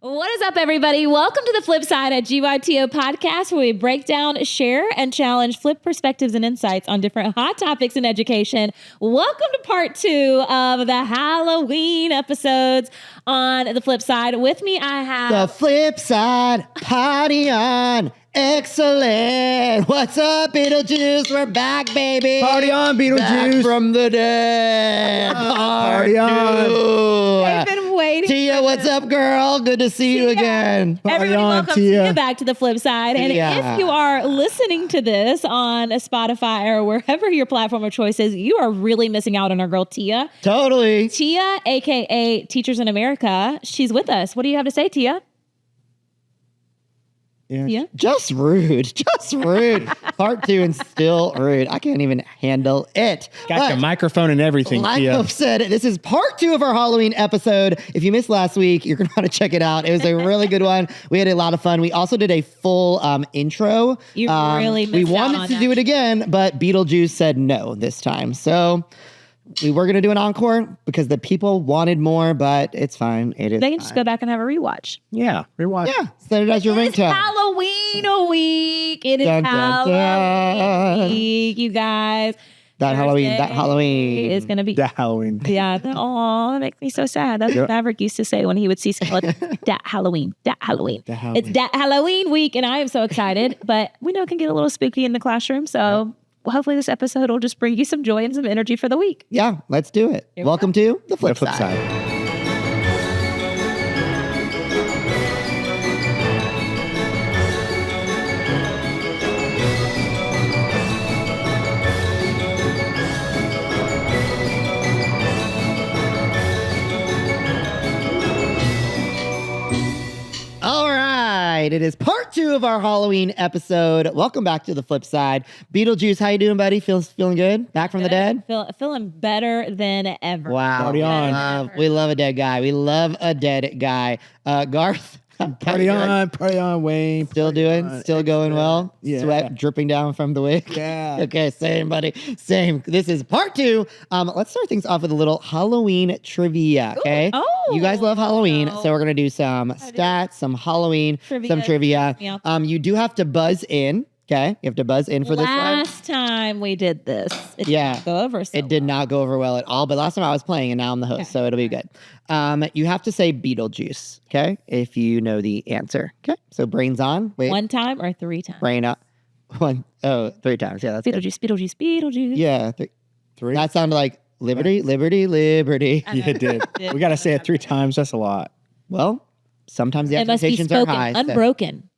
What is up, everybody? Welcome to the Flip Side at GYTO podcast, where we break down, share, and challenge flip perspectives and insights on different hot topics in education. Welcome to part 2 of the Halloween episodes on the Flip Side. With me, I have the Flip Side, party on. Excellent. What's up, Beetlejuice? We're back, baby. Party on, Beetlejuice. Back from the dead. Party on. I've been waiting. Tia, what's up, girl? Good to see you again. Everybody, welcome Tia back to the Flip Side. And Tia. if you are listening to this on Spotify or wherever your platform of choice is, you are really missing out on our girl Tia. Totally. Tia, aka Teachers in America. She's with us. What do you have to say, Tia? Yeah. Just rude. Just rude. Part 2 and still rude. I can't even handle it. Got your microphone and everything, like Tia. I've said, this is part 2 of our Halloween episode. If you missed last week, you're going to want to check it out. It was a really good one. We had a lot of fun. We also did a full intro. You really missed We out wanted on to that. do it again, but Beetlejuice said no this time. So we were going to do an encore because the people wanted more, but it's fine. It is They can just go back and have a rewatch. Yeah, rewatch. Yeah, set it as your It's ringtone. Halloween week. It is Dun, dun, Halloween dun. week, you guys. That Halloween. It's going to be. That Halloween. Yeah. Oh, that makes me so sad. That's what Maverick used to say when he would see skeletons. That Halloween. That Halloween. That Halloween. It's that Halloween week, and I am so excited. But we know it can get a little spooky in the classroom. So hopefully this episode will just bring you some joy and some energy for the week. Yeah, let's do it. Welcome to the Flip The Flip Side. Side. All right, it is part 2 of our Halloween episode. Welcome back to the Flip Side. Beetlejuice, how you doing, buddy? Feeling good? Back from the dead? Feeling better than ever. Wow. Party on. We love a dead guy. We love a dead guy. Garth? Party on, Wayne. Still going well? Yeah. Sweat dripping down from the wig? Yeah. Okay, same, buddy. Same. This is part 2. Let's start things off with a little Halloween trivia, okay? Ooh. Oh. You guys love Halloween, No. so we're going to do some stats, some Halloween, some trivia. Yeah. You do have to buzz in, okay? You have to buzz in for this one. Last time we did this, it didn't go over so It did well. not go over well at all, but last time I was playing and now I'm the host, so it'll be good. You have to say Beetlejuice, okay? If you know the answer, okay? So brains on. Wait. One time or 3 times? Brain up. 3 times. Yeah, that's good. Beetlejuice. Yeah. 3. That sounded like liberty, liberty, liberty. Yeah, it did. We got to say it 3 times. That's a lot. Well, sometimes the It must be expectations are spoken, high. so- unbroken.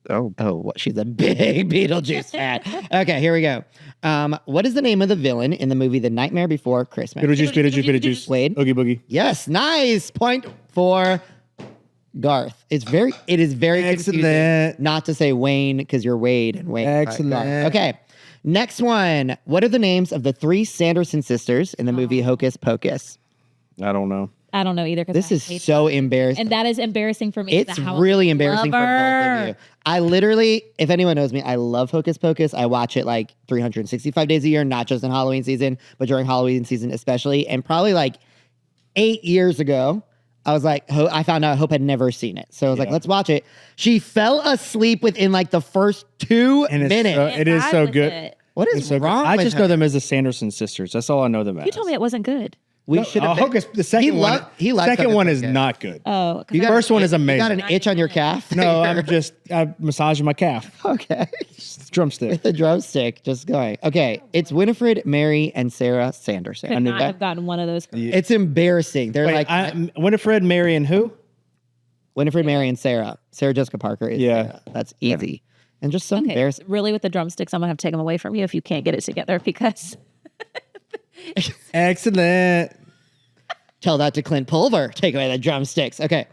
What? She's a big Beetlejuice fan. Okay, here we go. What is the name of the villain in the movie The Nightmare Before Christmas? Beetlejuice. Wade? Oogie Boogie. Yes, nice. Point for Garth. It is very confusing Excellent. not to say Wayne because you're Wade and Wayne. Excellent. Garth. Okay. Next one. What are the names of the 3 Sanderson sisters in the movie Hocus Pocus? I don't know. I don't know either. This is so embarrassing. And that is embarrassing for me. It's really embarrassing for both of you. I literally, if anyone knows me, I love Hocus Pocus. I watch it like 365 days a year, not just in Halloween season, but during Halloween season especially. And probably like 8 years ago, I was like, I found out Hope had never seen it. So I was like, let's watch it. She fell asleep within like the first 2 And minutes. it is so good. What is It's so good. wrong I with just her? know them as the Sanderson sisters. That's all I know them as. You told me it wasn't good. We should have been- Hocus. The second one. He likes second Hocus one is Pocus. not good. Oh, You got First one is You amazing. got an itch on your calf? No, I'm massaging my calf. Okay. Drumstick. The drumstick, just going. Okay, it's Winifred, Mary, and Sarah Sanderson. could not have gotten one of those. It's embarrassing. They're Wait, like Winifred, Mary, and who? Winifred, Mary, and Sarah. Sarah Jessica Parker is Sarah. That's easy. And just so embarrassing. Really, with the drumsticks, I'm going to have to take them away from you if you can't get it together because Excellent. Tell that to Clint Pulver. Take away the drumsticks. Okay.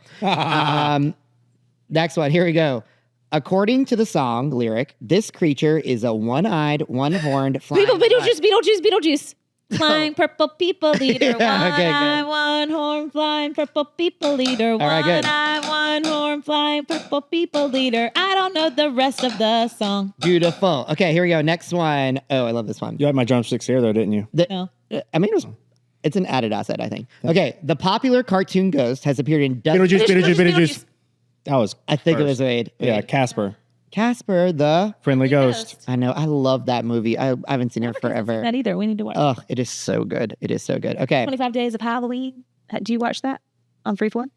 Next one. Here we go. According to the song lyric, this creature is a one-eyed, one-horned flying. Beetlejuice. Flying purple people leader. Yeah, okay, One-eye, good. one-horn, flying purple people leader. right, good. One-eye, one-horn, flying purple people leader. I don't know the rest of the song. Beautiful. Okay, here we go. Next one. Oh, I love this one. You had my drumsticks here, though, didn't you? No. I mean, it's an added asset, I think. Okay, the popular cartoon Ghost has appeared in dozens. Beetlejuice. That was. I think it first. was Wade. Yeah, Wade. Casper, Casper the. friendly ghost. I know. I love that movie. I haven't seen it forever. Not either. We need to watch. Oh, it is so good. It is so good. Okay. 25 Days of Halloween. Do you watch that on Freeform?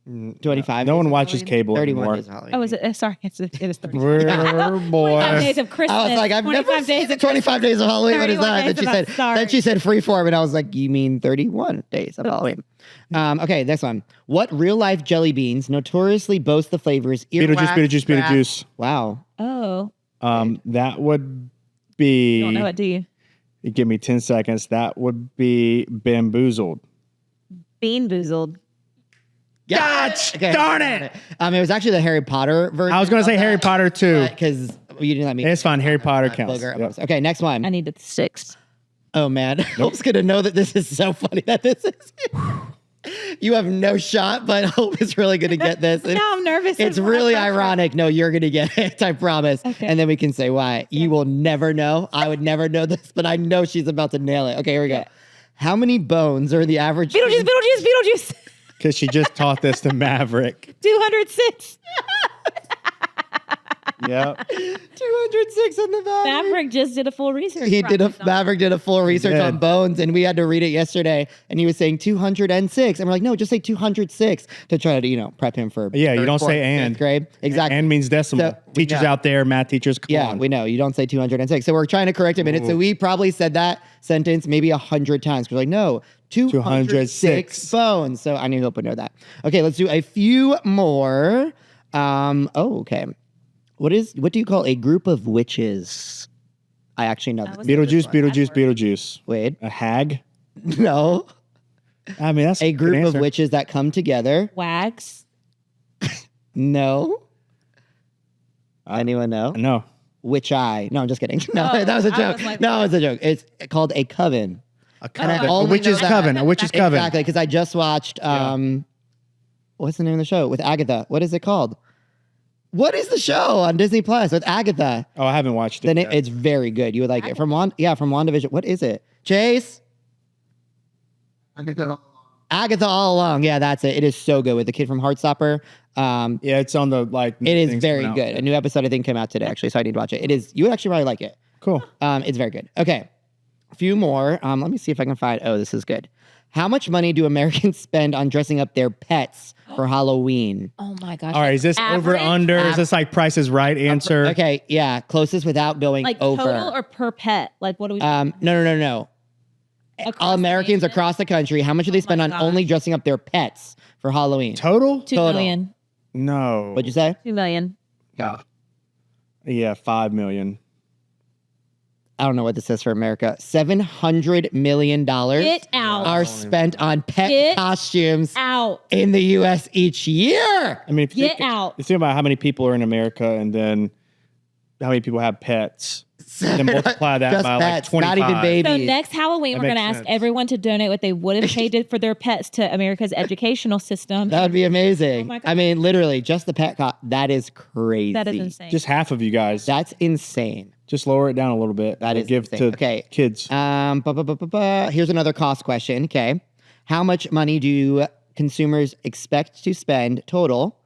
25. No one days of watches Halloween? cable 31 anymore. days of Halloween. Oh, is it? Sorry, it is 30. We're 25 days boy. of Christmas. I was like, I've never 25 seen days of 25 days of Halloween. What is 31 that? days of- sorry. Then she said freeform, and I was like, you mean 31 days of Halloween? Okay, next one. What real life jelly beans notoriously boast the flavors Beetlejuice. Wow. Oh, That would be. you don't know it, do you? You give me 10 seconds. That would be Bamboozled. Bean Boozled. Gosh, darn it. It was actually the Harry Potter version. I was going to say Harry Potter too. because you didn't let me. It's fine. Harry Potter counts. Booger. Yep. Okay, next one. I needed 6. Oh man, Hope's gonna know that this is so funny that this is. You have no shot, but Hope is really gonna get this. Now I'm nervous. It's really ironic. No, you're gonna get it. I promise. Okay. And then we can say why. You will never know. I would never know this, but I know she's about to nail it. Okay, here we go. How many bones are the average? Beetlejuice. Because she just taught this to Maverick. 206. Yep. 206 on the Maverick. Maverick just did a full research. Maverick did a full research did. on bones, and we had to read it yesterday. And he was saying 206, and we're like, no, just say 206 to try to prep him for. Yeah, you third, don't fourth, say fifth and. grade. Exactly. And means decimal. So, we Teachers know. out there, math teachers, come Yeah, on. we know. You don't say 206. So we're trying to correct him in it. So we probably said that sentence maybe 100 times. We're like, no, 206 bones. So I knew Hope would know that. Okay, let's do a few more. Okay. What do you call a group of witches? I actually know this. Beetlejuice. Wait. A hag? No. I mean, that's A group good of answer. witches that come together. Wags. No. Anyone know? No. Witch eye. No, I'm just kidding. No, Oh, that was a I joke. was like- No, it's a joke. It's called a coven. A And I coven. only A witch's know that- coven. A witch's coven. Exactly, because I just watched what's the name of the show with Agatha? What is it called? What is the show on Disney Plus with Agatha? Oh, I haven't watched it. yet. It's very good. You would like it. From WandaVision. What is it? Chase? Agatha all along. Yeah, that's it. It is so good with the kid from Heartstopper. Yeah, it's on the It is things very coming out. good. A new episode I think came out today actually, so I need to watch it. It is. You would actually probably like it. Cool. It's very good. Okay. A few more. Let me see if I can find. Oh, this is good. How much money do Americans spend on dressing up their pets for Halloween? Oh my gosh. All right, is this over Average? under? Is this like Price is Right answer? Okay, yeah, closest without going Like over. total or per pet? Like what do we? No. Across All Americans the nation? across the country, how much do they spend on gosh. only dressing up their pets for Halloween? Total? 2 total. million. No. What'd you say? 2 million. Yeah, 5 million. I don't know what this says for America. $700 million Get out. are spent on pet Get costumes out. in the U.S. each year. I mean, if you Get think, out. you think about how many people are in America and then how many people have pets, then multiply that Just by pets, like not 25. even babies. So next Halloween, That we're going to makes ask sense. everyone to donate what they would have paid for their pets to America's educational system. That would be amazing. Oh my God. I mean, literally, just the pet that is crazy. That is insane. Just half of you guys. That's insane. Just lower it down a little bit. That We'll is give insane. to Okay. kids. Here's another cost question. Okay. How much money do consumers expect to spend total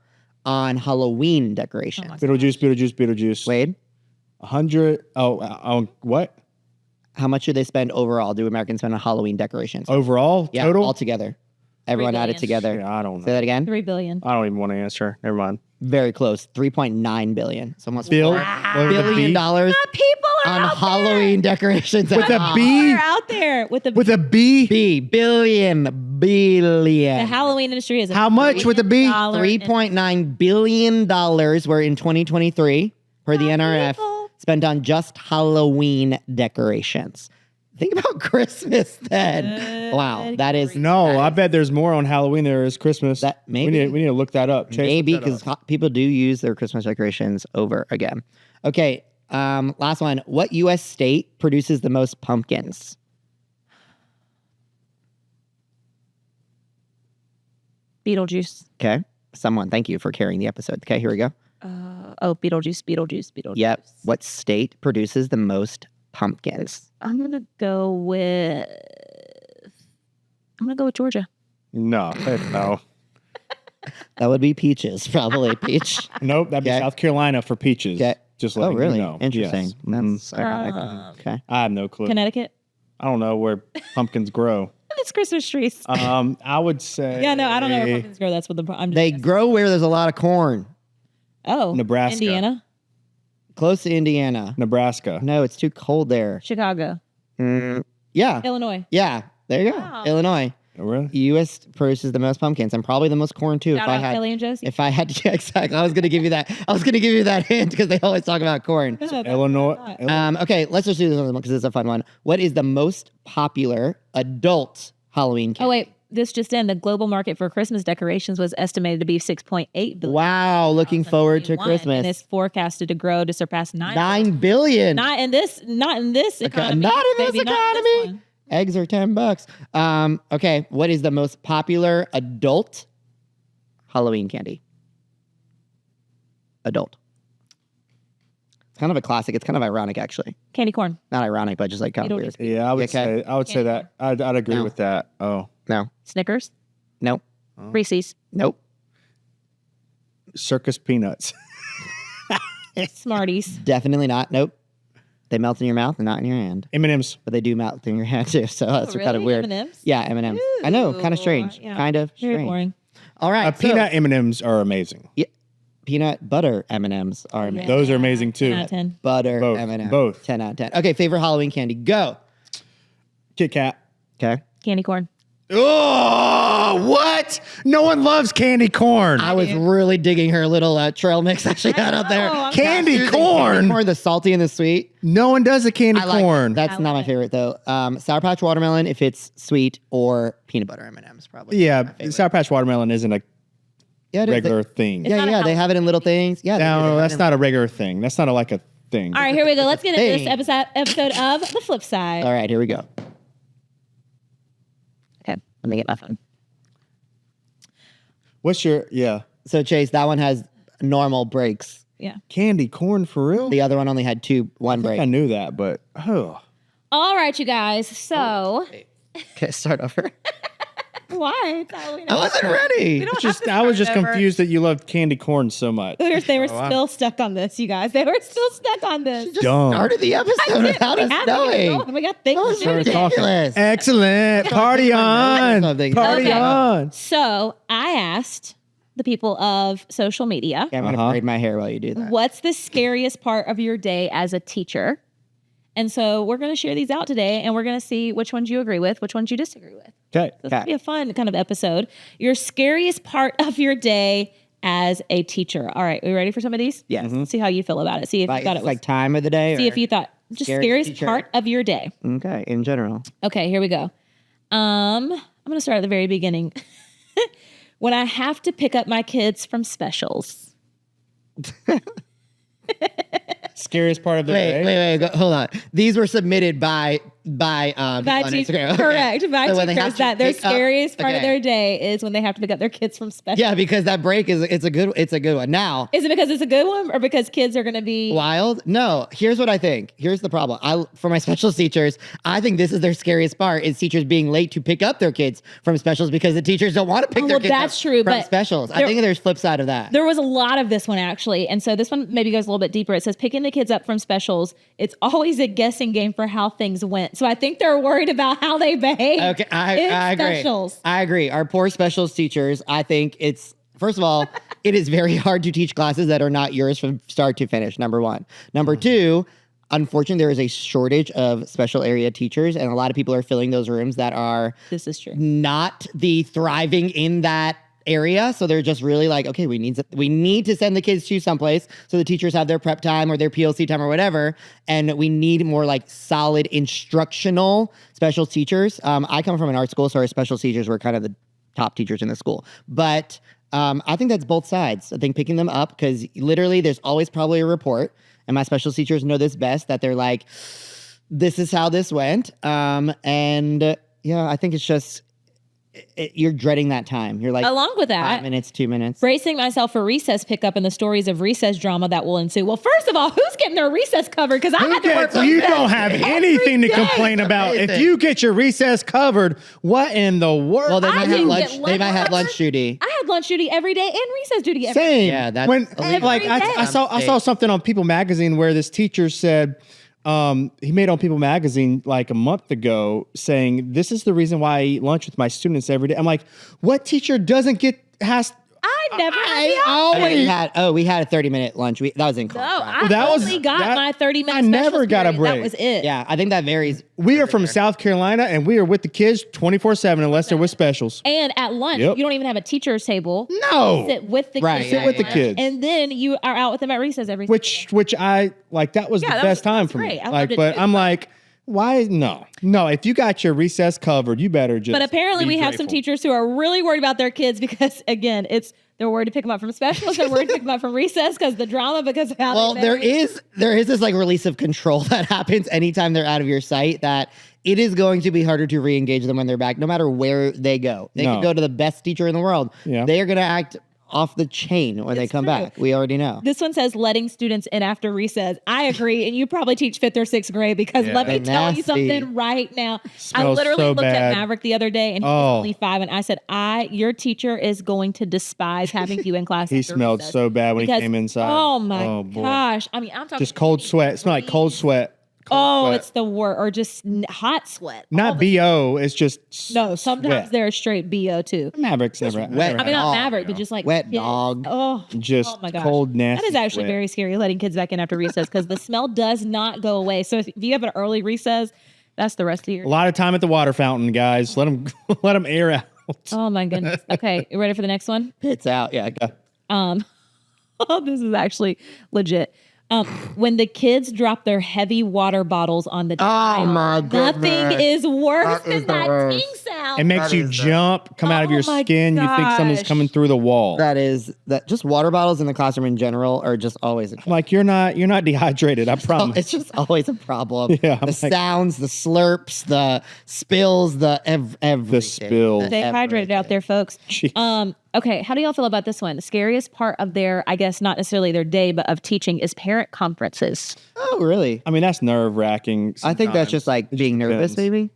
on Halloween decorations? Beetlejuice. Wade, 100. What? how much do they spend overall? Do Americans spend on Halloween decorations? Overall? yeah, Total? all together. Everyone $3 added billion. together. Yeah, I don't Say know. that again. 3 billion. I don't even want to answer. Never mind. Very close. 3.9 billion. So almost Bill? $4 billion People are on out Halloween decorations. With a there. B? They're out there with the B? billion. The Halloween industry is How much with a B? $3.9 billion were in 2023 per the NRF people. spent on just Halloween decorations. Think about Christmas then. Wow, that is No, I bet there's more on Halloween there is Christmas. That- maybe. We need to look that up. Chase, maybe look that because up. people do use their Christmas decorations over again. Okay, last one. What U.S. state produces the most pumpkins? Beetlejuice. Okay, someone. Thank you for carrying the episode. Okay, here we go. Beetlejuice. Yep. What state produces the most pumpkins? I'm gonna go with Georgia. No, heck no. That would be peaches, probably peach. Nope, that'd be Okay. South Carolina for peaches. Okay. Just Oh, letting really? you know. Interesting. Yes. That's ironic. Okay. I have no clue. Connecticut. I don't know where pumpkins grow. It's Christmas trees. I would say. Yeah, no, I don't know where pumpkins grow. That's what I'm just They guessing. grow where there's a lot of corn. Oh, Nebraska. Indiana, Close to Indiana. Nebraska. No, it's too cold there. Chicago, Yeah. Illinois. Yeah. There you go. Wow. Illinois. Oh, really? U.S. produces the most pumpkins and probably the most corn too. Shout out Kelly and Josie. If I had to, yeah, exactly. I was going to give you that. I was going to give you that hint because they always talk about corn. Illinois. Okay, let's just do this one because it's a fun one. What is the most popular adult Halloween candy? Oh wait, this just in: the global market for Christmas decorations was estimated to be 6.8 billion. Wow, looking forward to 2021, Christmas. and it's forecasted to grow to surpass 9 billion. Not in this economy. Not in this baby, not economy. one. Eggs are $10. Okay, what is the most popular adult Halloween candy? Adult. It's kind of a classic. It's kind of ironic, actually. Candy corn. Not ironic, but just like kind of Beetlejuice. weird. Yeah, I would Okay. say that. I'd agree No. with that. Oh, No. Snickers. Nope. Reese's. Nope. circus peanuts. Smarties. Definitely not. Nope. They melt in your mouth and not in your hand. M&M's. But they do melt in your hand too. So that's Oh, kind of really? weird. M&Ms? Yeah, M&Ms. I know, kind of strange. Yeah. Kind of Very strange. boring. All right. so- Peanut M&Ms are amazing. Yeah, peanut butter M&Ms are amazing. Those are amazing too. 10 out of 10. Butter Both. M&Ms. Both. 10 out of 10. Okay, favorite Halloween candy. Go. Kit Kat. Okay. Candy corn. Oh, what? No one loves candy corn. I was really digging her little trail mix that she had out there. I'm Candy Choosing corn. Candy corn, the salty and the sweet. No one does a candy I like corn. it. That's I not my like it. favorite though. Sour Patch watermelon if it's sweet, or peanut butter M&Ms probably. Yeah, My favorite. Sour Patch watermelon isn't a Yeah, it is. regular thing. Yeah, not a yeah, they have it in little things. Yeah, they do. They No, have that's it in- not a regular thing. That's not like a thing. All right, here we go. Let's get into Hey. this episode of The Flip Side. All right, here we go. Okay, let me get my phone. What's your So Chase, that one has normal breaks. Yeah. candy corn for real? The other one only had one I break. think I knew that, but All right, you guys. So, Okay, start over. why? It's Halloween. I wasn't ready. We don't have just to I was start just over. confused that you loved candy corn so much. They were still stuck on this, you guys. They were still stuck on this. Dumb. Started the episode without us We had to get knowing. going. We got things That to do was today. ridiculous. Excellent. Party on. something. Party Okay. on. So, I asked the people of social media, Okay, I'm gonna braid my hair while you do that. what's the scariest part of your day as a teacher? And so we're going to share these out today, and we're going to see which ones you agree with, which ones you disagree with. Okay. This will be a fun kind of episode. Your scariest part of your day as a teacher. All right, are you ready for some of these? Yes. See how you feel about it. See if you Like, thought it was. like time of the day. See or- if you thought just Scariest scariest teacher. part of your day. Okay, in general. Okay, here we go. I'm going to start at the very beginning. When I have to pick up my kids from specials. Scariest part of the day. Wait, hold on. These were submitted by people By on teachers, Instagram. Okay. correct. By So when they have teachers, to that their pick up- scariest part of okay. their day is when they have to pick up their kids from specials. Yeah, because that break it's a good one. Now, Is it because it's a good one or because kids are going to be wild? No. Here's what I think. Here's the problem. For my specials teachers, I think this is their scariest part is teachers being late to pick up their kids from specials because the teachers don't want to pick Oh, their well, kids that's up true, from but specials. I there- think there's flip side of that. There was a lot of this one actually. And so this one maybe goes a little bit deeper. It says picking the kids up from specials. It's always a guessing game for how things went. So I think they're worried about how they behave. Okay, in I agree. specials. I agree. Our poor specials teachers, I think it's, first of all, it is very hard to teach classes that are not yours from start to finish, number one. Number two, unfortunately, there is a shortage of special area teachers, and a lot of people are filling those rooms that are This is true. not the thriving in that area. So they're just really like, okay, we need to send the kids to someplace so the teachers have their prep time or their PLC time or whatever. And we need more like solid instructional special teachers. I come from an art school, so our special teachers were kind of the top teachers in the school. But I think that's both sides. I think picking them up, because literally there's always probably a report, and my special teachers know this best, that they're like, this is how this went. And yeah, I think it's just, you're dreading that time. You're like, Along with 5 that, minutes, 2 minutes. bracing myself for recess pickup and the stories of recess drama that will ensue. Well, first of all, who's getting their recess covered? Because I had to work You recess don't have anything to day. complain about. If Amazing. you get your recess covered, what in the world? Well, they I might have didn't lunch. get They might have lunch. lunch, Judy. I had had lunch duty every day and recess duty every day. Same. Yeah, that's when illegal. like I saw something on People Magazine where this teacher said he made on People Magazine like a month ago saying this is the reason why I eat lunch with my students every day. I'm like, what teacher has I never had the we had a 30-minute lunch. That was in college. No, I That was- only got that- my 30-minute I never specials got a period. break. That was it. Yeah, I think that varies. We are from South Carolina and we are with the kids 24/7 unless they're with specials. And at lunch, Yep. you don't even have a teacher's table. No. Sit with the Right, kids. yeah, at with the lunch, kids. And then you are out with them at recess every Which I like that was the that best was time for me. great. I Like, loved it but too. I'm like, why no. If you got your recess covered, you better just But apparently be we have some grateful. teachers who are really worried about their kids because, again, they're worried to pick them up from specials. They're worried to pick them up from recess because the drama, because of how Well, they there marry. is this like release of control that happens anytime they're out of your sight, that it is going to be harder to re-engage them when they're back, no matter where they go. They No. could go to the best teacher in the world. Yeah. They are going to act off the chain when they It's come true. back. We already know. This one says letting students in after recess. I agree. And you probably teach 5th or 6th grade because let me tell you Nasty. something right now. I Smells literally so looked bad. at Maverick the other day and he was only 5 and I said, your teacher is going to despise having you in class. He after smelled recess." so bad when Because- he came inside. Oh my boy. gosh. I mean, I'm talking Just cold sweat. It smelled like cold sweat. Oh, sweat. it's the word, or just hot sweat. All Not the- BO, it's just No, sometimes sweat. they're straight BO too. Mavericks never. wet. never I mean, had not dog, Maverick, but just like Wet kids. dog. Oh, just oh my gosh. cold, nasty. That is actually sweat. very scary, letting kids back in after recess because the smell does not go away. So if you have an early recess, that's the rest of your. A lot of time at the water fountain, guys. Let them air out. Oh my goodness. Okay, you ready for the next one? It's out. Yeah. This is actually legit. When the kids drop their heavy water bottles on the tile, my nothing is worse That is than that the worst. ting sound. It makes you jump, come out of Oh your my skin. You think something's gosh. coming through the wall. That just water bottles in the classroom in general are just always a Like you're not dehydrated. I promise. it's just always a problem. Yeah, I'm the like- sounds, the slurps, the spills, everything. spills. Stay hydrated out there, folks. Jeez. Okay, how do y'all feel about this one? The scariest part of their, I guess, not necessarily their day, but of teaching is parent conferences. Oh, really? I mean, that's nerve wracking. I think that's just like being nervous, depends. maybe.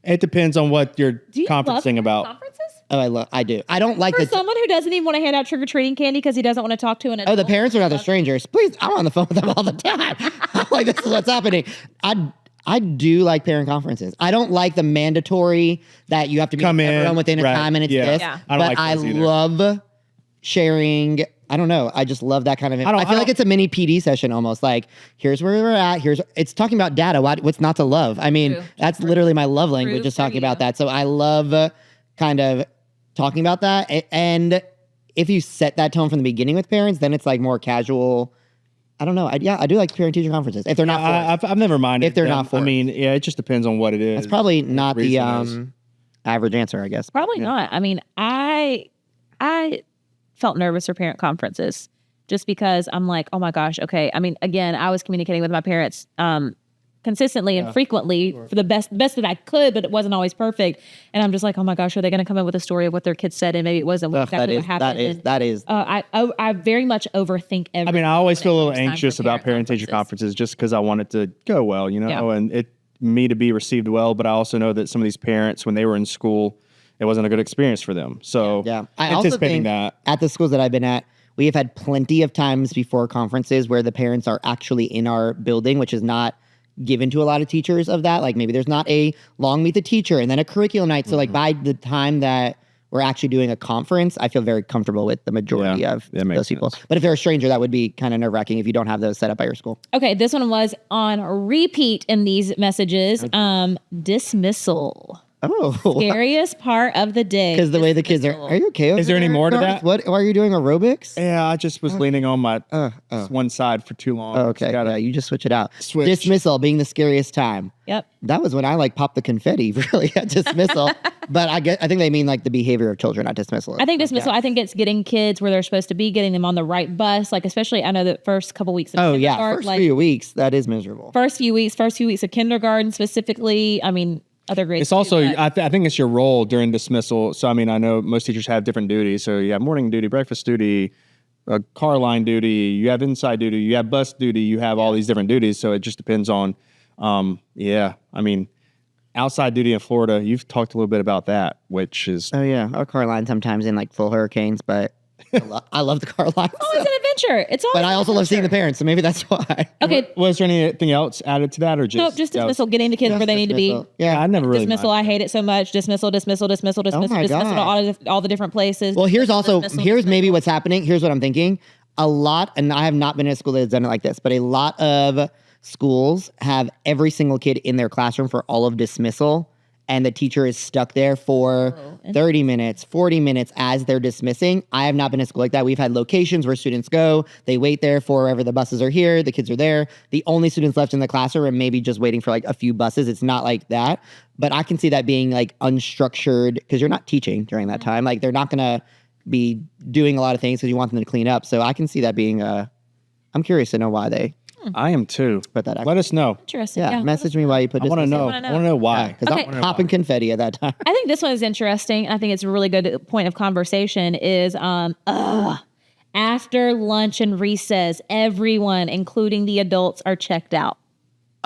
It depends on what you're Do you love conferencing parent about. conferences? Oh, I do. I don't like For the. someone who doesn't even want to hand out trick or treating candy because he doesn't want to talk to an adult. Oh, the parents are not the strangers. Please, I'm on the phone with them all the time. I'm like, this is what's happening. I do like parent conferences. I don't like the mandatory that you have to meet Come in, everyone within a right, time and it's yeah. this. Yeah. I don't But like I those either. love sharing. I don't know. I just love that kind of. I feel like it's a mini PD session almost. Like, here's where we're at. It's talking about data. What's not to love? I mean, True. that's literally my love language. True Just for talking about you. that. So I love kind of talking about that. And if you set that tone from the beginning with parents, then it's like more casual. I don't know. I do like parent teacher conferences if they're not forced. I've never minded If they're them. not I forced. mean, yeah, it just depends on what it is. That's probably not the reason is. average answer, I guess. Probably not. I mean, I felt nervous for parent conferences just because I'm like, oh my gosh, okay. I mean, again, I was communicating with my parents consistently and frequently for the best that I could, but it wasn't always perfect. And I'm just like, oh my gosh, are they going to come in with a story of what their kids said and maybe it wasn't Ugh, exactly what happened? that is. I very much overthink everything. I mean, I always feel a little when it comes time anxious for about parent-teacher conferences just because I want it to go well, Yeah. and me to be received well. But I also know that some of these parents, when they were in school, it wasn't a good experience for them. So Yeah. I also anticipating think that. at the schools that I've been at, we have had plenty of times before conferences where the parents are actually in our building, which is not given to a lot of teachers of that. Like maybe there's not a long meet the teacher and then a curriculum night. So like by the time that we're actually doing a conference, I feel very comfortable with the majority Yeah, of that makes those people. sense. But if they're a stranger, that would be kind of nerve wracking if you don't have those set up by your school. Okay, this one was on repeat in these messages. Dismissal. Oh, Scariest part of the day. because the way the kids are you okay? Is there any more to that? What? Why are you doing aerobics? Yeah, I just was leaning on my one side for too long. Oh, okay. Just gotta Yeah, you just switch it out. switch. Dismissal being the scariest time. Yep. That was when I like popped the confetti really at dismissal. But I think they mean like the behavior of children, not dismissal. I think dismissal, I think it's getting kids where they're supposed to be, getting them on the right bus. Like, especially, I know the first couple weeks of Oh yeah, kindergarten, first like, few weeks that is miserable. first few weeks of kindergarten specifically. I mean, other grades. It's also, too, but- I think it's your role during dismissal. So, I mean, I know most teachers have different duties. So you have morning duty, breakfast duty, car line duty, you have inside duty, you have bus duty, you have all these different duties. So it just depends on, I mean, outside duty in Florida. You've talked a little bit about that, which is Oh yeah, our car line sometimes in like full hurricanes, but I love the car line. Oh, it's an adventure. It's always But I also love seeing the parents, so maybe that's why. Okay. Was there anything else added to that, or just Nope, just dismissal, getting the kids where they need to be. Yeah, I never really Dismissal, I hate it so much. Dismissal, dismissal, dismissal, dismissal, my dismissal God. to all the different places. Well, here's Dismissal. maybe what's happening. Here's what I'm thinking. A lot, and I have not been in a school that's done it like this, but a lot of schools have every single kid in their classroom for all of dismissal, and the teacher is stuck there for 30 minutes, 40 minutes as they're dismissing. I have not been in a school like that. We've had locations where students go, they wait there for wherever the buses are here, the kids are there. The only students left in the classroom are maybe just waiting for like a few buses. It's not like that. But I can see that being like unstructured because you're not teaching during that time. Like they're not going to be doing a lot of things because you want them to clean up. So I can see that being I'm curious to know why they I am too. put that out. Let us know. Interesting. Yeah, message me why you put I want to know. wanna I want to know why. Because Okay. I'm popping confetti at that time. I think this one is interesting. I think it's a really good point of conversation is after lunch and recess, everyone, including the adults, are checked out.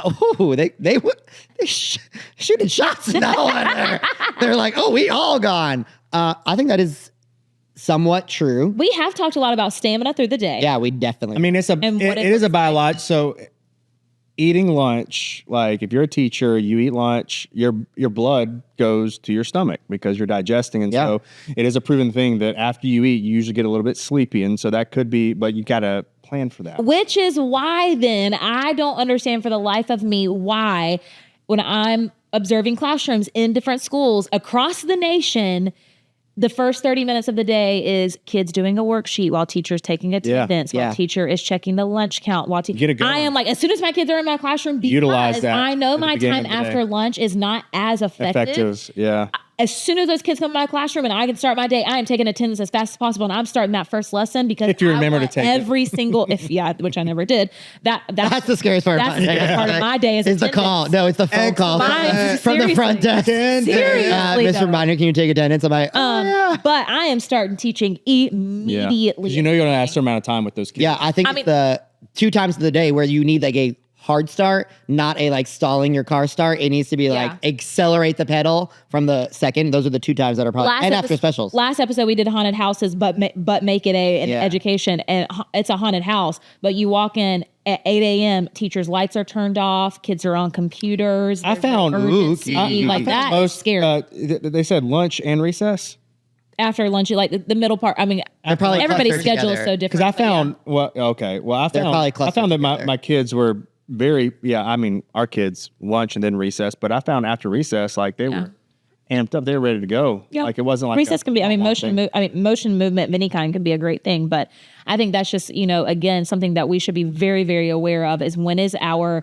Oh, they shooting shots in that one. They're like, oh, we all gone. I think that is somewhat true. We have talked a lot about stamina through the day. Yeah, we definitely. I mean, it is a biological. So, eating lunch, like if you're a teacher, you eat lunch, your blood goes to your stomach because you're digesting, and so it is a proven thing that after you eat, you usually get a little bit sleepy, and so that could be. But you gotta plan for that. Which is why then I don't understand for the life of me why when I'm observing classrooms in different schools across the nation, the first 30 minutes of the day is kids doing a worksheet while teacher's taking attendance, while teacher is checking the lunch count. While Get it going. I am like, as soon as my kids are in my classroom, because Utilize that I know at the my beginning time of the day. after lunch is not as effective. Yeah. As soon as those kids come to my classroom and I can start my day, I am taking attendance as fast as possible, and I'm starting that first lesson because If you remember I want to take it. every single which I never did. that's the scariest part. That's the scariest part of my day is It's the call. No, it's the phone call Mine, from the front desk. Seriously, Mr. though. Minor, can you take attendance? I'm like, But I am starting teaching immediately. Because you know you're gonna have a certain amount of time with those kids. yeah, I think it's the 2 times of the day where you need like a hard start, not a like stalling your car start. It needs to be like accelerate the pedal from the second. Those are the 2 times that are probably after specials. Last episode we did haunted houses, but make it an education, and it's a haunted house. But you walk in at 8 a.m. Teachers' lights are turned off. Kids are on computers. I found urgency, like that. Most Scary. they said lunch and recess. After lunch, like the middle part. I mean, probably everybody's clustered schedule is together. so different. Because I but yeah. found I found that my kids were very I mean our kids lunch and then recess, but I found after recess like they were amped up, they were ready to go. Yeah. Like it wasn't like recess can be. I mean, motion movement of any kind can be a great thing, but I think that's just again something that we should be very, very aware of is when is our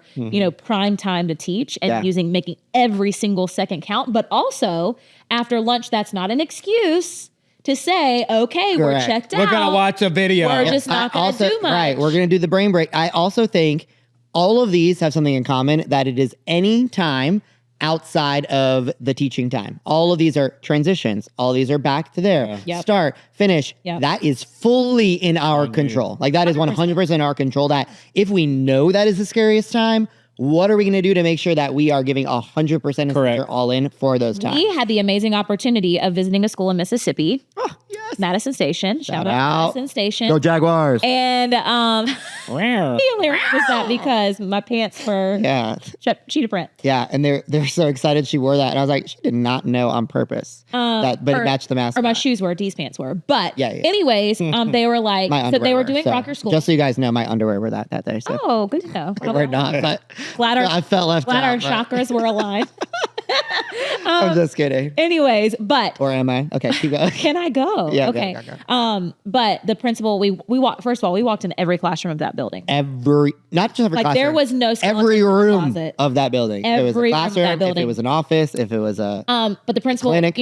prime time to teach and making every single second count, but also after lunch that's not an excuse to say, okay, we're checked out. We're gonna watch a video. We're just not gonna do much. Right, we're gonna do the brain break. I also think all of these have something in common, that it is any time outside of the teaching time. All of these are transitions. All of these are back to there. Start, finish. That is fully in our control. Like that is 100% in our control. That if we know that is the scariest time, what are we going to do to make sure that we are giving 100% and we're all in for those times? We had the amazing opportunity of visiting a school in Mississippi. Oh, yes. Madison Station. Shout out Madison Station. Go Jaguars. And he only remembers that because my pants were cheetah print. Yeah, and they're so excited she wore that. And I was like, she did not know on purpose. But it matched the mask. Or my shoes were, Dee's pants were. But anyways, they were like, so they were doing rocker school. Just so you guys know, my underwear were that day. So. Oh, good to know. We're not, but I felt left out. Our chakras were aligned. I'm just kidding. Anyways, but or am I? Okay, keep going. Can I go? Yeah. Okay. Go. But the principal, we walked. First of all, we walked in every classroom of that building. Not just every classroom. There was no every room of that building. Every it was a classroom. room of that building. If it was an office. If it was a but the principal, clinic.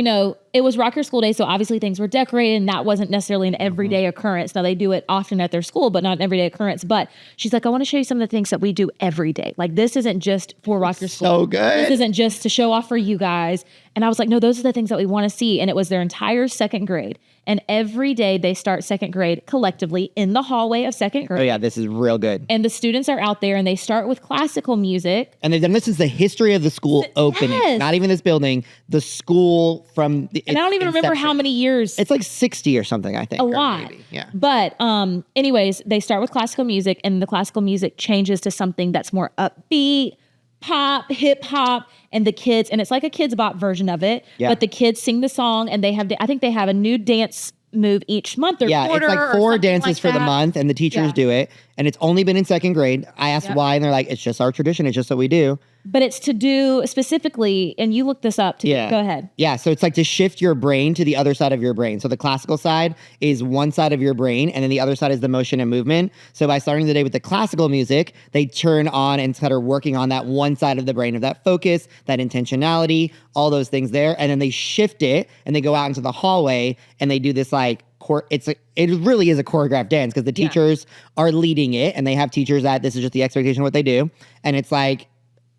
It was Rocker School Day, so obviously things were decorated, and that wasn't necessarily an everyday occurrence. Now they do it often at their school, but not an everyday occurrence. But she's like, I want to show you some of the things that we do every day. Like this isn't just for Rocker School. So good. This isn't just to show off for you guys. And I was like, no, those are the things that we want to see. And it was their entire second grade. And every day they start second grade collectively in the hallway of second grade. Oh yeah, this is real good. And the students are out there and they start with classical music. And they've done this since the history of the school opening. Yes. Not even this building, the school from the And I don't even remember inception. how many years. It's like 60 or something, I think. A or lot. maybe, yeah. But anyways, they start with classical music and the classical music changes to something that's more upbeat, pop, hip hop, and the kids, and it's like a kids bop version of it. Yeah. But the kids sing the song and I think they have a new dance move each month or Yeah, quarter. it's like or 4 something dances like for the that. month, and the teachers do it. And it's only been in second grade. I asked why, and they're like, it's just our tradition. It's just what we do. But it's to do specifically, and you look this up. Go ahead. Yeah, so it's like to shift your brain to the other side of your brain. So the classical side is one side of your brain, and then the other side is the motion and movement. So by starting the day with the classical music, they turn on and start working on that one side of the brain, of that focus, that intentionality, all those things there. And then they shift it, and they go out into the hallway, and they do this like, it really is a choreographed dance because the teachers are leading it, and they have teachers that this is just the expectation of what they do. And it's like,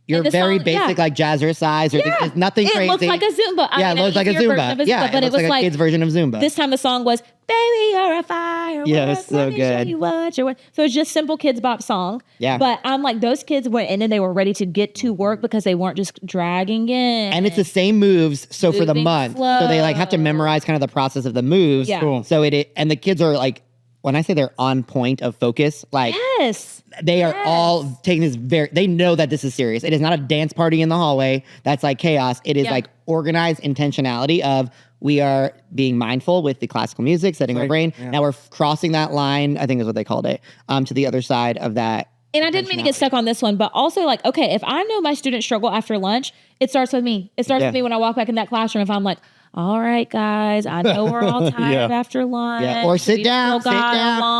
you're very song, basic, like jazzercise, or it's nothing crazy. It looks like a Zumba. Yeah, it looks like a Zumba. Yeah, but it was like a kid's version of Zumba. This time the song was "Baby, You're a Firework." Yeah, it's so Let me show good. you what you're worth. So it's just simple kids bop song. Yeah. But I'm like, those kids went in and they were ready to get to work because they weren't just dragging in. And it's the same moves. So for the Moving month, so they like have to slow. memorize kind of the process of the moves. Yeah. Cool. So and the kids are like, when I say they're on point of focus, like Yes. they are all taking this they know that this is serious. It is not a dance party in the hallway that's like chaos. It is like organized intentionality of we are being mindful with the classical music, setting our brain. Yeah. Now we're crossing that line, I think is what they called it, to the other side of that. And I didn't mean to get stuck on this one, but also like, okay, if I know my students struggle after lunch, it starts with me. It starts with me when I walk back in that classroom. If I'm like, all right, guys, I know we're all tired after lunch. Yeah. Or sit down.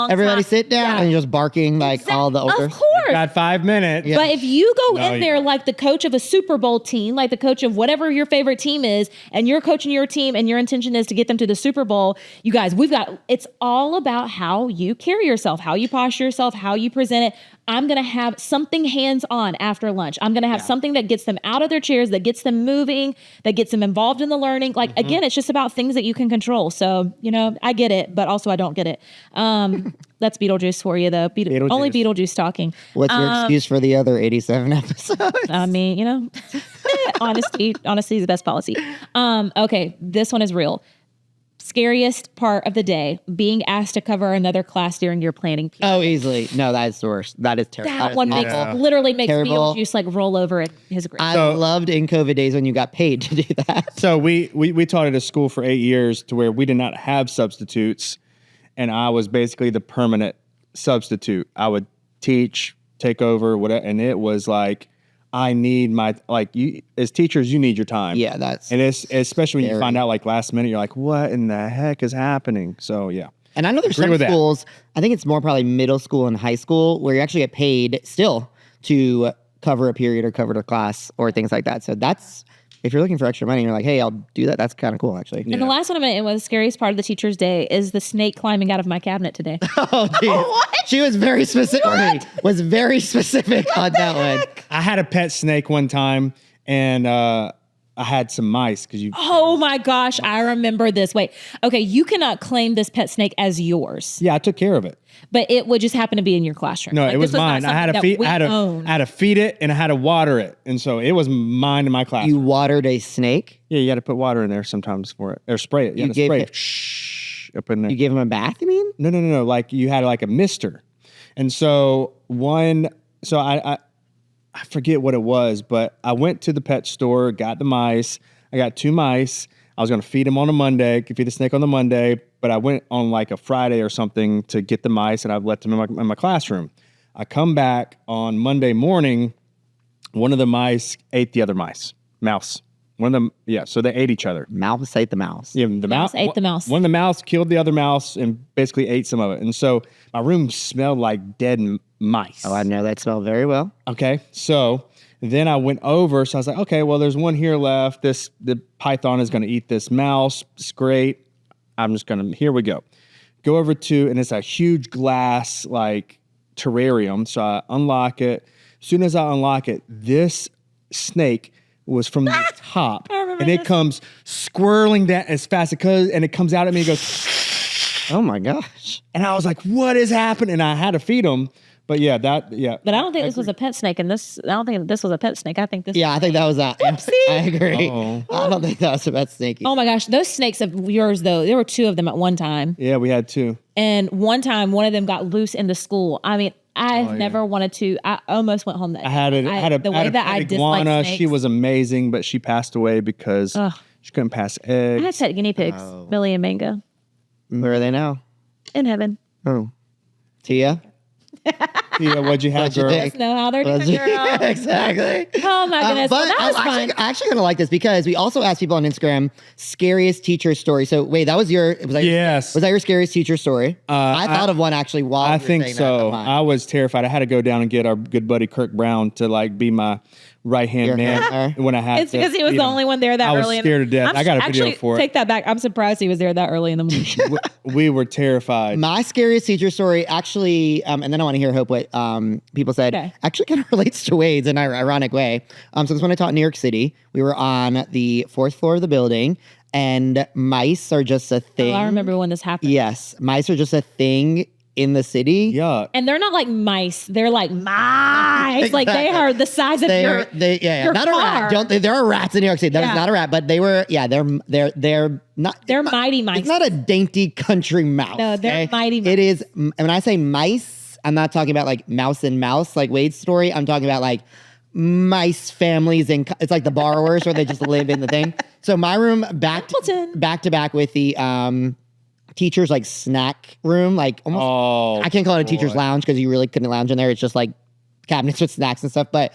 Everybody sit down. And you're just barking like all the older. Of course. Got 5 minutes. Yeah. But if you go in there like the coach of a Super Bowl team, like the coach of whatever your favorite team is, and you're coaching your team and your intention is to get them to the Super Bowl, you guys, it's all about how you carry yourself, how you posture yourself, how you present it. I'm going to have something hands-on after lunch. I'm going to have something that gets them out of their chairs, that gets them moving, that gets them involved in the learning. Like, again, it's just about things that you can control. So, I get it, but also I don't get it. That's Beetlejuice for you, though. Only Beetlejuice talking. What's your excuse for the other 87 episodes? I mean, honesty is the best policy. Okay, this one is real. Scariest part of the day, being asked to cover another class during your planning period. Oh, easily. No, that is the worst. That is terrible. That one literally makes Terrible. Beetlejuice like roll over at his grave. I loved in COVID days when you got paid to do that. So we taught at a school for 8 years to where we did not have substitutes, and I was basically the permanent substitute. I would teach, take over, whatever, and it was like, I need you as teachers, you need your time. Yeah, and it's especially when you find out like last minute, you're like, what in the heck is happening? So yeah. And I know there's some schools, I think it's more probably middle school and high school, where you actually get paid still to cover a period or cover a class or things like that. So that's, if you're looking for extra money and you're like, hey, I'll do that, that's kind of cool, actually. And the last one I'm going to end with, the scariest part of the teacher's day, is the snake climbing out of my cabinet today. Oh, geez. She was very specific. Was very specific on that one. I had a pet snake one time, and I had some mice because you. Oh my gosh, I remember this. Wait, okay, you cannot claim this pet snake as yours. Yeah, I took care of it. But it would just happen to be in your classroom. No, it was mine. I had to feed. I had to feed it, and I had to water it, and so it was mine in my classroom. You watered a snake? Yeah, you got to put water in there sometimes for it, or spray it. You got to spray it. Shh, up in there. You gave him a bath, you mean? No. Like you had like a mister, and so I forget what it was, but I went to the pet store, got the mice. I got 2 mice. I was going to feed them on a Monday, could feed the snake on the Monday, but I went on like a Friday or something to get the mice, and I've left them in my classroom. I come back on Monday morning. One of the mice ate the other mouse. One of them, so they ate each other. Mouse ate the mouse. Yeah, the mouse ate the mouse. One of the mouse killed the other mouse and basically ate some of it. And so my room smelled like dead mice. Oh, I know that smell very well. Okay, so then I went over. So I was like, okay, well, there's one here left. The python is going to eat this mouse. It's great. Here we go. Go over to, and it's a huge glass like terrarium. So I unlock it. As soon as I unlock it, this snake was from the top. I remember and it comes squirreling down as fast as it goes, and it comes out at me and goes, Oh my gosh. and I was like, what is happening? And I had to feed him. But yeah. But I don't think this was a pet snake, and I don't think this was a pet snake. I think this. Yeah, I think that was that. Whoopsie. I agree. Uh-oh. I don't think that was about snakey. Oh my gosh, those snakes of yours though, there were 2 of them at one time. Yeah, we had 2. And one time, one of them got loose in the school. I mean, I never wanted to. I almost went home that day. I had the way that I dislike iguana. snakes. She was amazing, but she passed away because she couldn't pass eggs. I had pet guinea pigs, Millie and Mango, Where are they now? in heaven. Oh. Tia? Yeah, what'd you have, What'd you girl? think? Just know how they're doing, girl. Exactly. Oh my goodness. But Well, that was fun. I actually kind of like this because we also asked people on Instagram scariest teacher story. So wait, that was your Yes. Was that your scariest teacher story? I thought of one actually while I you were think saying so. That, not mine. I was terrified. I had to go down and get our good buddy Kirk Brown to like be my right hand Your man handler. when I had. It's because he was the only one there that I was early. scared to death. I got a video actually, for it. Take that back. I'm surprised he was there that early in the morning. We were terrified. My scariest teacher story actually, and then I want to hear Hope what people said. Okay. Actually, kind of relates to Wade's in an ironic way. So this when I taught in New York City, we were on the 4th floor of the building, and mice are just a thing. Oh, I remember when this happened. Yes, mice are just a thing in the city. Yuck. And they're not like mice. They're like mice. Like they are the size of your your not car. a rat. Don't there are rats in New York City. That was Yeah. not a rat, but they were. Yeah, they're not. They're mighty mice. It's not a dainty country mouse. No, they're mighty mice. It is. And when I say mice, I'm not talking about like mouse and mouse like Wade's story. I'm talking about like mice families, and it's like the borrowers where they just live in the thing. So my room back to back with the teacher's like snack room, like almost. Oh, I can't call it a teacher's lounge because you really couldn't lounge in there. It's just like cabinets with snacks and stuff, but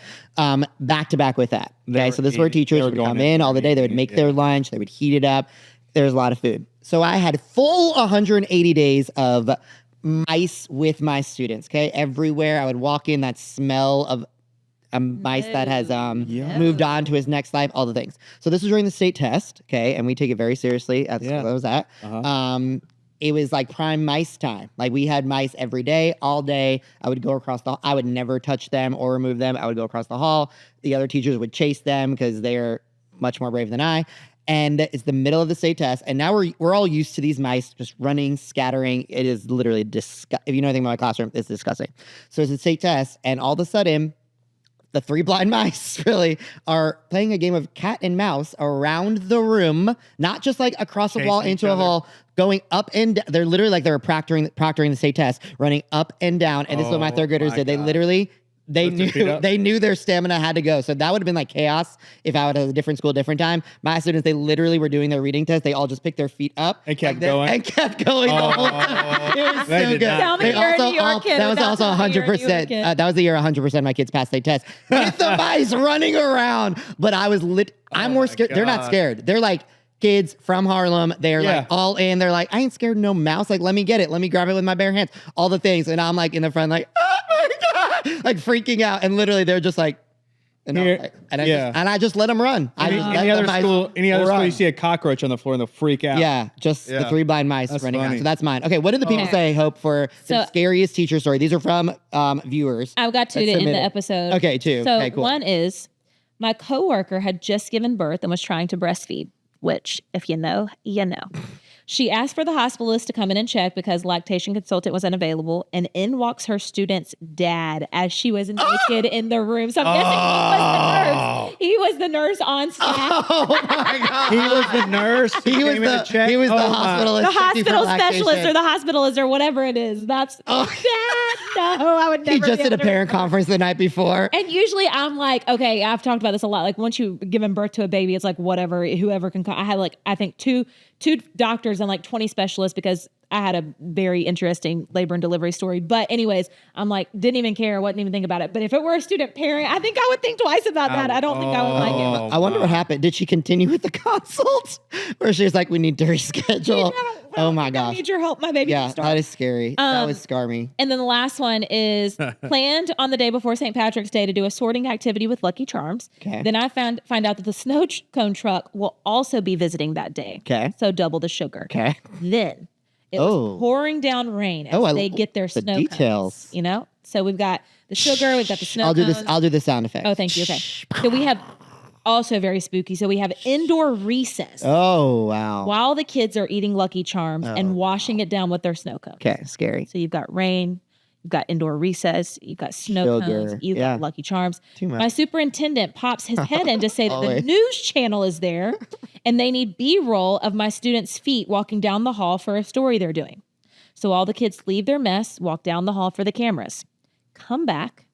back to back with that. Okay, so this is where teachers would come in all the day. They would make their lunch. They would heat it up. There's a lot of food. So I had full 180 days of mice with my students. Okay, everywhere I would walk in, that smell of a mice that has moved on to his next life, all the things. So this was during the state test, okay, and we take it very seriously at the school I was at. It was like prime mice time. Like we had mice every day, all day. I would go across the hall. I would never touch them or remove them. I would go across the hall. The other teachers would chase them because they're much more brave than I. And it's the middle of the state test, and now we're all used to these mice just running, scattering. It is literally disgusting. If you know anything about my classroom, it's disgusting. So it's a state test, and all of a sudden, the 3 blind mice really are playing a game of cat and mouse around the room, not just like across the wall into a hall, going up and down. They're literally like they were proctoring the state test, running up and down. And this is what my 3rd graders did. They literally they knew their stamina had to go. So that would have been like chaos if I would have a different school, different time. My students, they literally were doing their reading test. They all just picked their feet up and kept going. And kept going the whole time. It was so good. Tell me you're a New York kid. That was also 100%. That was the year 100% of my kids passed their test with the mice running around. But I was I'm more scared. They're not scared. They're like kids from Harlem. They're like all in. They're like, I ain't scared of no mouse. Like, let me get it. Let me grab it with my bare hands. All the things. And I'm like in the front, like, oh my God, like freaking out. And literally they're just like, and I just let them run. Any other school, you see a cockroach on the floor and they'll freak out. Yeah, just the 3 blind mice running around. So that's mine. Okay, what did the people say, Hope, for the scariest teacher story? These are from viewers. I've got 2 to end the episode. Okay, 2. So okay, cool. One is my coworker had just given birth and was trying to breastfeed, which if you know, you know. She asked for the hospitalist to come in and check because lactation consultant was unavailable, and in walks her student's dad as she was naked in the room. So I'm guessing he was the nurse on staff. Oh my God. He was the nurse. He was the hospitalist. The hospital specialist or the hospitalist or whatever it is. That's dad. No, I would never. He just did a parent conference the night before. And usually I'm like, okay, I've talked about this a lot. Like once you give birth to a baby, it's like whatever, whoever can come. I had like, I think two doctors and like 20 specialists because I had a very interesting labor and delivery story. But anyways, I'm like, didn't even care. Wasn't even think about it. But if it were a student parent, I think I would think twice about that. I don't think I would like it. I wonder what happened. Did she continue with the consult? Or she was like, we need to reschedule. Oh my gosh. I need your help. My baby. Yeah, that is scary. That would scar me. And then the last one is planned on the day before St. Patrick's Day to do a sorting activity with Lucky Charms. Okay. Then I find out that the snow cone truck will also be visiting that day. Okay. So double the sugar. Okay. Then it was pouring down rain as they get their snow details. cones, you know? So we've got the sugar, we've got the snow I'll cones. do the sound effect. Oh, thank you. Okay. So we have also very spooky. So we have indoor recess Oh, wow. while the kids are eating Lucky Charms and washing it down with their snow cones. Okay, scary. So you've got rain, you've got indoor recess, you've got snow Sugar. cones, you've Yeah. got Lucky Charms. Too much. My superintendent pops his head in to say that the Always. news channel is there and they need B-roll of my students' feet walking down the hall for a story they're doing. So all the kids leave their mess, walk down the hall for the cameras, come back,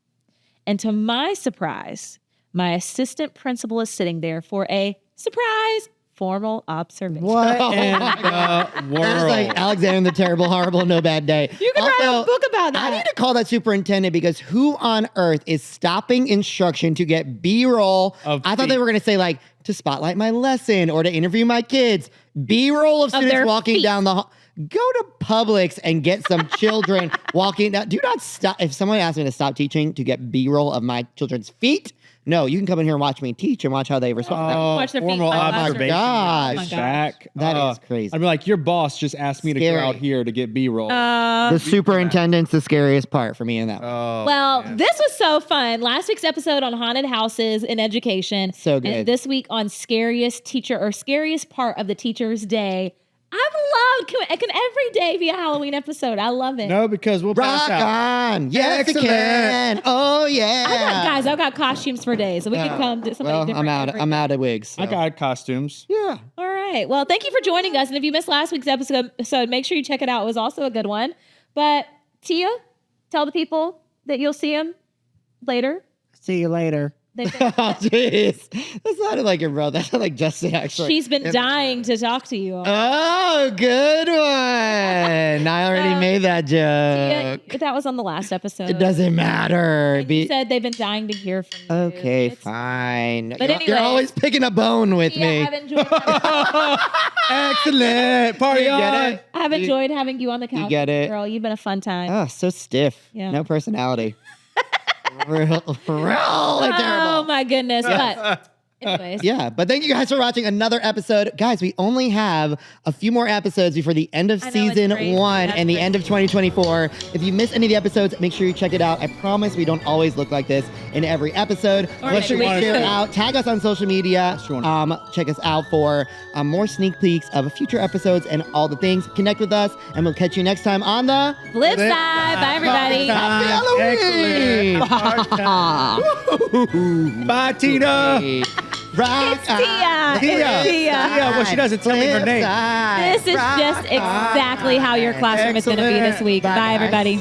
and to my surprise, my assistant principal is sitting there for a surprise formal observation. What in the That is world? like Alexander the Terrible, Horrible, No Bad Day. You can write a book about that. I need to call that superintendent because who on earth is stopping instruction to get B-roll? Of I thought they feet. were going to say like to spotlight my lesson or to interview my kids. B-roll of students their walking feet. down the hall. Go to Publix and get some children walking down. Do not stop. If someone asks me to stop teaching to get B-roll of my children's feet, no, you can come in here and watch me teach and watch how they respond. Watch their feet formal fly by. observation. gosh. is Oh my gosh. back. That is crazy. I'd be like, your boss just asked me to Scary. go out here to get B-roll. The superintendent's the scariest part for me in that. Oh, Well, man. this was so fun. Last week's episode on haunted houses in education. So good. And this week on scariest teacher or scariest part of the teacher's day. I've loved, can every day be a Halloween episode? I love it. No, because we'll pass Rock out. on. Yes, Excellent. it can. Oh, yeah. I've got costumes for days. So we can come to somebody Well, different. I'm out. every I'm day. out of wigs. So. I got costumes. Yeah. All right. Well, thank you for joining us. And if you missed last week's episode, make sure you check it out. It was also a good one. But Tia, tell the people that you'll see them later. See you later. They've been- Oh, jeez. That sounded like your brother. That sounded like Justin, actually. She's been dying to talk to you. Oh, good one. I already made that Yeah, joke. that was on the last episode. It doesn't matter. You said they've been dying to hear from you. Okay, It's- fine. But You're anyway. always picking a bone with Yeah, me. I've enjoyed having, Excellent. Party You get on. it? I've enjoyed having you on the couch. get it? Girl, you've been a fun time. Oh, so stiff. Yeah. No personality. Real terrible. Oh my goodness. But anyways. Yeah, but thank you guys for watching another episode. Guys, we only have a few more episodes before the end of I know, it's season crazy. 1 That's and the crazy. end of 2024. If you miss any of the episodes, make sure you check it out. I promise we don't always look like this in every episode. Or Make sure every you week. share it out. Tag us on social media. Sure. Check us out for more sneak peeks of future episodes and all the things. Connect with us, and we'll catch you next time on the Flip side. Bye, everybody. Happy Halloween. Bye, Tina. Rock It's Tia. Tia. It's Tia. Well, she doesn't tell me her name. This is just exactly how your classroom is going to be this week. Bye, everybody.